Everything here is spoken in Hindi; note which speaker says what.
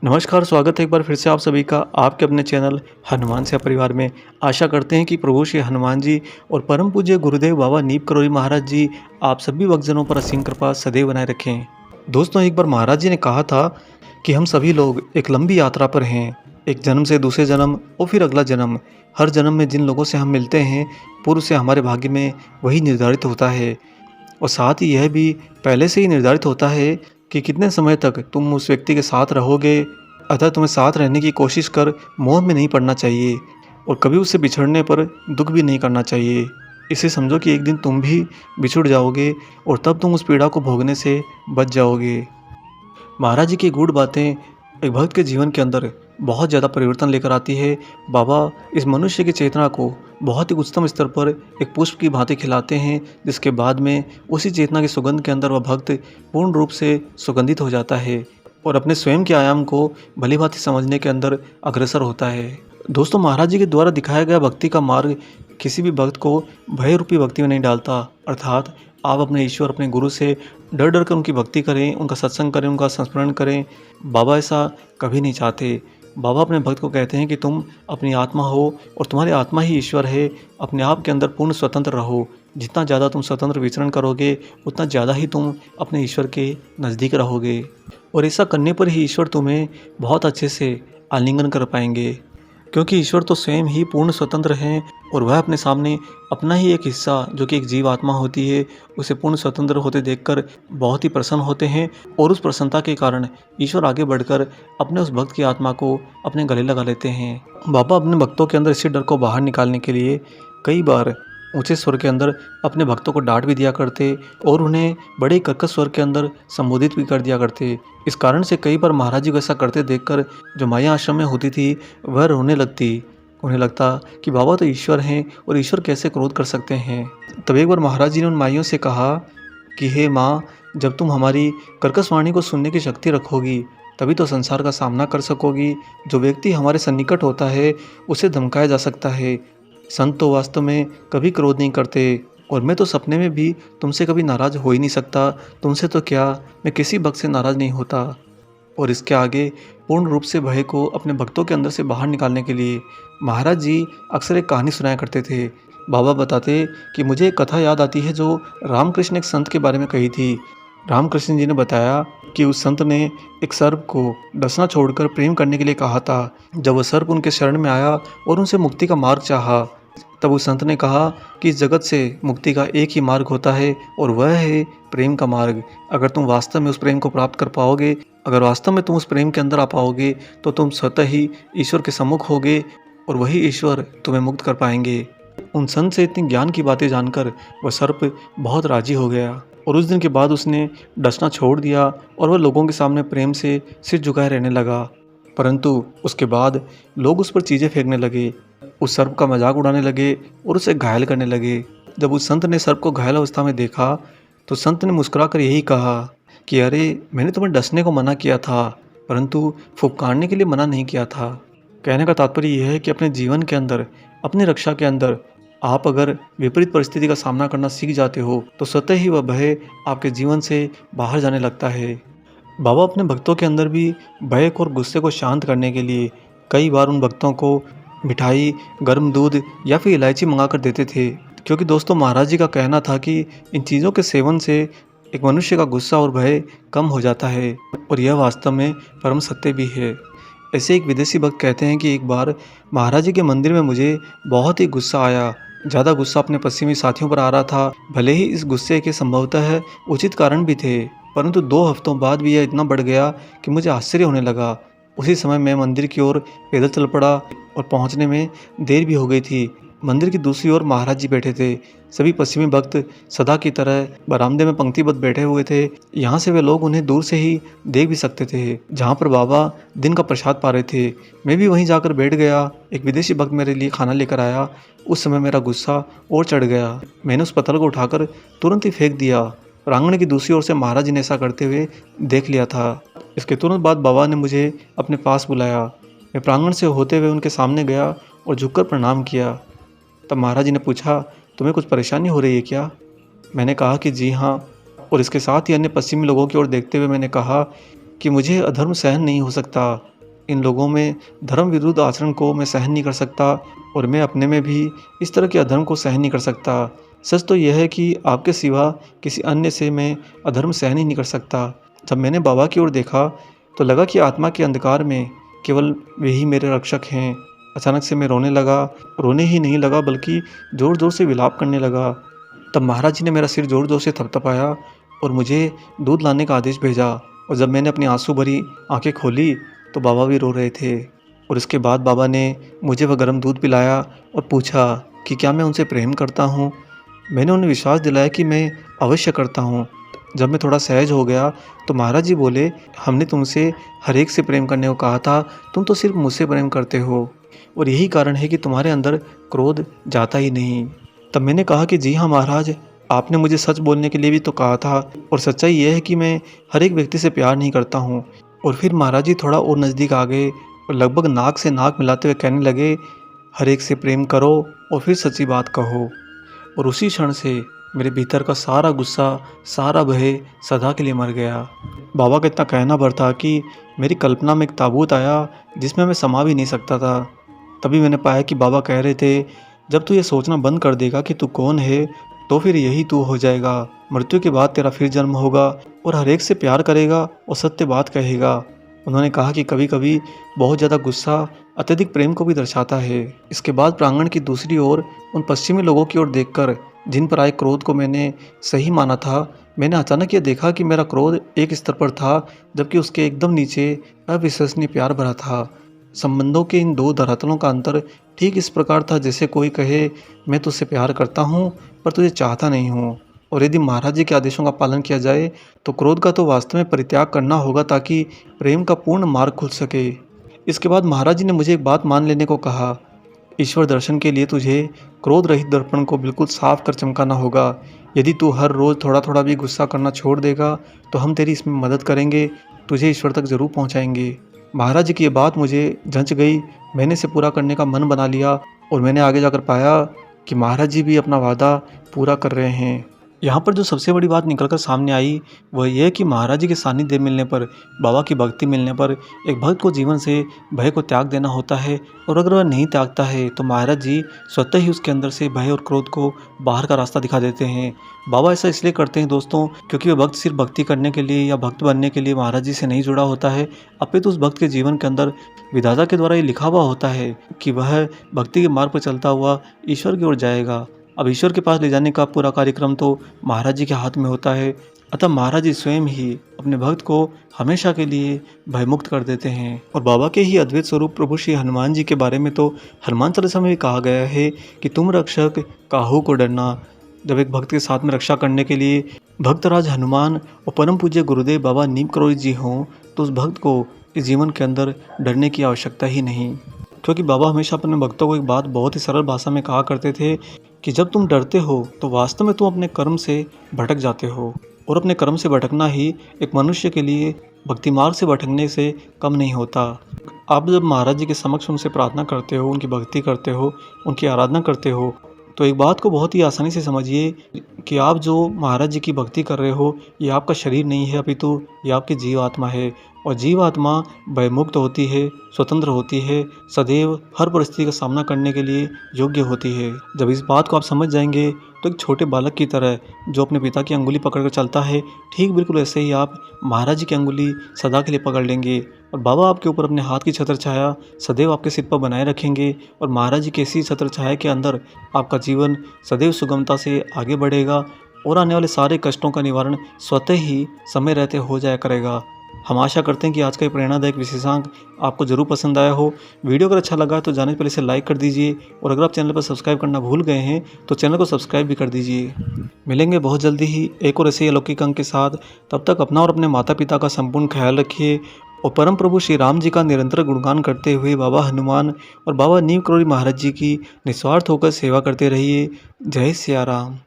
Speaker 1: नमस्कार, स्वागत है एक बार फिर से आप सभी का आपके अपने चैनल हनुमान से परिवार में। आशा करते हैं कि प्रभु श्री हनुमान जी और परम पूज्य गुरुदेव बाबा नीप करोली महाराज जी आप सभी भक्तजनों पर असीम कृपा सदैव बनाए रखें। दोस्तों, एक बार महाराज जी ने कहा था कि हम सभी लोग एक लंबी यात्रा पर हैं, एक जन्म से दूसरे जन्म और फिर अगला जन्म। हर जन्म में जिन लोगों से हम मिलते हैं पूर्व से हमारे भाग्य में वही निर्धारित होता है और साथ ही यह भी पहले से ही निर्धारित होता है कि कितने समय तक तुम उस व्यक्ति के साथ रहोगे। अतः तुम्हें साथ रहने की कोशिश कर मोह में नहीं पड़ना चाहिए और कभी उससे बिछड़ने पर दुख भी नहीं करना चाहिए। इसे समझो कि एक दिन तुम भी बिछुड़ जाओगे और तब तुम उस पीड़ा को भोगने से बच जाओगे। महाराज जी की गूढ़ बातें एक भक्त के जीवन के अंदर बहुत ज़्यादा परिवर्तन लेकर आती है। बाबा इस मनुष्य की चेतना को बहुत ही उच्चतम स्तर पर एक पुष्प की भांति खिलाते हैं, जिसके बाद में उसी चेतना की सुगंध के अंदर वह भक्त पूर्ण रूप से सुगंधित हो जाता है और अपने स्वयं के आयाम को भली भांति समझने के अंदर अग्रसर होता है। दोस्तों, महाराज जी के द्वारा दिखाया गया भक्ति का मार्ग किसी भी भक्त को भय रूपी भक्ति में नहीं डालता। अर्थात आप अपने ईश्वर, अपने गुरु से डर डर कर उनकी भक्ति करें, उनका सत्संग करें, उनका संस्मरण करें। बाबा ऐसा कभी नहीं चाहते। बाबा अपने भक्त को कहते हैं कि तुम अपनी आत्मा हो और तुम्हारी आत्मा ही ईश्वर है। अपने आप के अंदर पूर्ण स्वतंत्र रहो। जितना ज़्यादा तुम स्वतंत्र विचरण करोगे उतना ज़्यादा ही तुम अपने ईश्वर के नज़दीक रहोगे और ऐसा करने पर ही ईश्वर तुम्हें बहुत अच्छे से आलिंगन कर पाएंगे, क्योंकि ईश्वर तो स्वयं ही पूर्ण स्वतंत्र हैं और वह अपने सामने अपना ही एक हिस्सा जो कि एक जीव आत्मा होती है उसे पूर्ण स्वतंत्र होते देखकर बहुत ही प्रसन्न होते हैं और उस प्रसन्नता के कारण ईश्वर आगे बढ़कर अपने उस भक्त की आत्मा को अपने गले लगा लेते हैं। बाबा अपने भक्तों के अंदर इसी डर को बाहर निकालने के लिए कई बार ऊंचे स्वर के अंदर अपने भक्तों को डांट भी दिया करते और उन्हें बड़े कर्कश स्वर के अंदर संबोधित भी कर दिया करते। इस कारण से कई बार महाराज जी को ऐसा करते देखकर जो माया आश्रम में होती थी वह रोने लगती। उन्हें लगता कि बाबा तो ईश्वर हैं और ईश्वर कैसे क्रोध कर सकते हैं। तब एक बार महाराज जी ने उन माइयों से कहा कि हे माँ, जब तुम हमारी कर्कश वाणी को सुनने की शक्ति रखोगी तभी तो संसार का सामना कर सकोगी। जो व्यक्ति हमारे सन्निकट होता है उसे धमकाया जा सकता है। संत तो वास्तव में कभी क्रोध नहीं करते और मैं तो सपने में भी तुमसे कभी नाराज़ हो ही नहीं सकता। तुमसे तो क्या, मैं किसी भक्त से नाराज़ नहीं होता। और इसके आगे पूर्ण रूप से भय को अपने भक्तों के अंदर से बाहर निकालने के लिए महाराज जी अक्सर एक कहानी सुनाया करते थे। बाबा बताते कि मुझे एक कथा याद आती है जो रामकृष्ण एक संत के बारे में कही थी। रामकृष्ण जी ने बताया कि उस संत ने एक सर्प को डसना छोड़कर प्रेम करने के लिए कहा था। जब वह सर्प उनके शरण में आया और उनसे मुक्ति का मार्ग चाहा, तब उस संत ने कहा कि इस जगत से मुक्ति का एक ही मार्ग होता है और वह है प्रेम का मार्ग। अगर तुम वास्तव में उस प्रेम को प्राप्त कर पाओगे, अगर वास्तव में तुम उस प्रेम के अंदर आ पाओगे तो तुम स्वतः ही ईश्वर के सम्मुख होगे और वही ईश्वर तुम्हें मुक्त कर पाएंगे। उन संत से इतनी ज्ञान की बातें जानकर वह सर्प बहुत राजी हो गया और उस दिन के बाद उसने डसना छोड़ दिया और वह लोगों के सामने प्रेम से सिर झुकाए रहने लगा। परंतु उसके बाद लोग उस पर चीज़ें फेंकने लगे, उस सर्प का मजाक उड़ाने लगे और उसे घायल करने लगे। जब उस संत ने सर्प को घायल अवस्था में देखा तो संत ने मुस्कुराकर यही कहा कि अरे, मैंने तुम्हें डसने को मना किया था परंतु फुफकारने के लिए मना नहीं किया था। कहने का तात्पर्य यह है कि अपने जीवन के अंदर, अपनी रक्षा के अंदर आप अगर विपरीत परिस्थिति का सामना करना सीख जाते हो तो स्वतः ही वह भय आपके जीवन से बाहर जाने लगता है। बाबा अपने भक्तों के अंदर भी भय और गुस्से को शांत करने के लिए कई बार उन भक्तों को मिठाई, गर्म दूध या फिर इलायची मंगा कर देते थे, क्योंकि दोस्तों महाराज जी का कहना था कि इन चीज़ों के सेवन से एक मनुष्य का गुस्सा और भय कम हो जाता है और यह वास्तव में परम सत्य भी है। ऐसे एक विदेशी भक्त कहते हैं कि एक बार महाराज जी के मंदिर में मुझे बहुत ही गुस्सा आया। ज़्यादा गुस्सा अपने पश्चिमी साथियों पर आ रहा था। भले ही इस गुस्से के संभवतः उचित कारण भी थे, परंतु 2 हफ्तों बाद भी यह इतना बढ़ गया कि मुझे आश्चर्य होने लगा। उसी समय मैं मंदिर की ओर पैदल चल पड़ा और पहुंचने में देर भी हो गई थी। मंदिर की दूसरी ओर महाराज जी बैठे थे। सभी पश्चिमी भक्त सदा की तरह बरामदे में पंक्तिबद्ध बैठे हुए थे। यहाँ से वे लोग उन्हें दूर से ही देख भी सकते थे, जहाँ पर बाबा दिन का प्रसाद पा रहे थे। मैं भी वहीं जाकर बैठ गया। एक विदेशी भक्त मेरे लिए खाना लेकर आया। उस समय मेरा गुस्सा और चढ़ गया। मैंने उस पत्थर को उठाकर तुरंत ही फेंक दिया। प्रांगण की दूसरी ओर से महाराज जी ने ऐसा करते हुए देख लिया था। इसके तुरंत बाद बाबा ने मुझे अपने पास बुलाया। मैं प्रांगण से होते हुए उनके सामने गया और झुककर प्रणाम किया। तब महाराज जी ने पूछा, तुम्हें कुछ परेशानी हो रही है क्या? मैंने कहा कि जी हाँ, और इसके साथ ही अन्य पश्चिमी लोगों की ओर देखते हुए मैंने कहा कि मुझे अधर्म सहन नहीं हो सकता। इन लोगों में धर्म विरुद्ध आचरण को मैं सहन नहीं कर सकता और मैं अपने में भी इस तरह के अधर्म को सहन नहीं कर सकता। सच तो यह है कि आपके सिवा किसी अन्य से मैं अधर्म सहन ही नहीं कर सकता। जब मैंने बाबा की ओर देखा तो लगा कि आत्मा के अंधकार में केवल वे ही मेरे रक्षक हैं। अचानक से मैं रोने लगा। रोने ही नहीं लगा बल्कि ज़ोर ज़ोर से विलाप करने लगा। तब महाराज जी ने मेरा सिर ज़ोर ज़ोर से थपथपाया और मुझे दूध लाने का आदेश भेजा। और जब मैंने अपनी आंसू भरी आंखें खोली तो बाबा भी रो रहे थे। और इसके बाद बाबा ने मुझे वह गर्म दूध पिलाया और पूछा कि क्या मैं उनसे प्रेम करता हूँ। मैंने उन्हें विश्वास दिलाया कि मैं अवश्य करता हूँ। जब मैं थोड़ा सहज हो गया तो महाराज जी बोले, हमने तुमसे हर एक से प्रेम करने को कहा था, तुम तो सिर्फ मुझसे प्रेम करते हो और यही कारण है कि तुम्हारे अंदर क्रोध जाता ही नहीं। तब मैंने कहा कि जी हाँ महाराज, आपने मुझे सच बोलने के लिए भी तो कहा था और सच्चाई यह है कि मैं हर एक व्यक्ति से प्यार नहीं करता हूँ। और फिर महाराज जी थोड़ा और नज़दीक आ गए और लगभग नाक से नाक मिलाते हुए कहने लगे, हर एक से प्रेम करो और फिर सच्ची बात कहो। और उसी क्षण से मेरे भीतर का सारा गुस्सा, सारा भय सदा के लिए मर गया। बाबा का इतना कहना भर था कि मेरी कल्पना में एक ताबूत आया जिसमें मैं समा भी नहीं सकता था। तभी मैंने पाया कि बाबा कह रहे थे, जब तू ये सोचना बंद कर देगा कि तू कौन है तो फिर यही तू हो जाएगा। मृत्यु के बाद तेरा फिर जन्म होगा और हर एक से प्यार करेगा और सत्य बात कहेगा। उन्होंने कहा कि कभी कभी बहुत ज़्यादा गुस्सा अत्यधिक प्रेम को भी दर्शाता है। इसके बाद प्रांगण की दूसरी ओर उन पश्चिमी लोगों की ओर देखकर जिन पर आए क्रोध को मैंने सही माना था, मैंने अचानक ये देखा कि मेरा क्रोध एक स्तर पर था जबकि उसके एकदम नीचे अविश्वसनीय प्यार भरा था। संबंधों के इन दो धरातलों का अंतर ठीक इस प्रकार था जैसे कोई कहे, मैं तुझसे प्यार करता हूँ पर तुझे चाहता नहीं हूँ। और यदि महाराज जी के आदेशों का पालन किया जाए तो क्रोध का तो वास्तव में परित्याग करना होगा ताकि प्रेम का पूर्ण मार्ग खुल सके। इसके बाद महाराज जी ने मुझे एक बात मान लेने को कहा, ईश्वर दर्शन के लिए तुझे क्रोध रहित दर्पण को बिल्कुल साफ कर चमकाना होगा। यदि तू हर रोज़ थोड़ा थोड़ा भी गुस्सा करना छोड़ देगा तो हम तेरी इसमें मदद करेंगे, तुझे ईश्वर तक ज़रूर पहुँचाएंगे। महाराज जी की ये बात मुझे जंच गई। मैंने इसे पूरा करने का मन बना लिया और मैंने आगे जाकर पाया कि महाराज जी भी अपना वादा पूरा कर रहे हैं। यहाँ पर जो सबसे बड़ी बात निकलकर सामने आई वह यह कि महाराज जी के सानिध्य मिलने पर, बाबा की भक्ति मिलने पर एक भक्त को जीवन से भय को त्याग देना होता है। और अगर वह नहीं त्यागता है तो महाराज जी स्वतः ही उसके अंदर से भय और क्रोध को बाहर का रास्ता दिखा देते हैं। बाबा ऐसा इसलिए करते हैं दोस्तों क्योंकि वह भक्त सिर्फ भक्ति करने के लिए या भक्त बनने के लिए महाराज जी से नहीं जुड़ा होता है, अपितु उस भक्त के जीवन के अंदर विधाता के द्वारा ये लिखा हुआ होता है कि वह भक्ति के मार्ग पर चलता हुआ ईश्वर की ओर जाएगा। अब ईश्वर के पास ले जाने का पूरा कार्यक्रम तो महाराज जी के हाथ में होता है। अतः महाराज जी स्वयं ही अपने भक्त को हमेशा के लिए भयमुक्त कर देते हैं। और बाबा के ही अद्वैत स्वरूप प्रभु श्री हनुमान जी के बारे में तो हनुमान चालीसा में भी कहा गया है कि तुम रक्षक काहू को डरना। जब एक भक्त के साथ में रक्षा करने के लिए भक्तराज हनुमान और परम पूज्य गुरुदेव बाबा नीम करोली जी हों तो उस भक्त को इस जीवन के अंदर डरने की आवश्यकता ही नहीं। क्योंकि बाबा हमेशा अपने भक्तों को एक बात बहुत ही सरल भाषा में कहा करते थे कि जब तुम डरते हो तो वास्तव में तुम अपने कर्म से भटक जाते हो और अपने कर्म से भटकना ही एक मनुष्य के लिए भक्ति मार्ग से भटकने से कम नहीं होता। आप जब महाराज जी के समक्ष उनसे प्रार्थना करते हो, उनकी भक्ति करते हो, उनकी आराधना करते हो तो एक बात को बहुत ही आसानी से समझिए कि आप जो महाराज जी की भक्ति कर रहे हो ये आपका शरीर नहीं है अपितु ये आपकी जीव आत्मा है। और जीव आत्मा भयमुक्त होती है, स्वतंत्र होती है, सदैव हर परिस्थिति का सामना करने के लिए योग्य होती है। जब इस बात को आप समझ जाएंगे तो एक छोटे बालक की तरह जो अपने पिता की अंगुली पकड़कर चलता है, ठीक बिल्कुल ऐसे ही आप महाराज जी की अंगुली सदा के लिए पकड़ लेंगे। और बाबा आपके ऊपर अपने हाथ की छत्र छाया सदैव आपके सिर पर बनाए रखेंगे और महाराज जी की ऐसी छत्र छाया के अंदर आपका जीवन सदैव सुगमता से आगे बढ़ेगा और आने वाले सारे कष्टों का निवारण स्वतः ही समय रहते हो जाया करेगा। हम आशा करते हैं कि आज का ये प्रेरणादायक विशेषांक आपको जरूर पसंद आया हो। वीडियो अगर अच्छा लगा तो जाने से पहले इसे लाइक कर दीजिए और अगर आप चैनल पर सब्सक्राइब करना भूल गए हैं तो चैनल को सब्सक्राइब भी कर दीजिए। मिलेंगे बहुत जल्दी ही एक और ऐसे ही अलौकिक अंक के साथ। तब तक अपना और अपने माता पिता का संपूर्ण ख्याल रखिए और परम प्रभु श्री राम जी का निरंतर गुणगान करते हुए बाबा हनुमान और बाबा नीम करोली महाराज जी की निस्वार्थ होकर सेवा करते रहिए। जय सिया राम।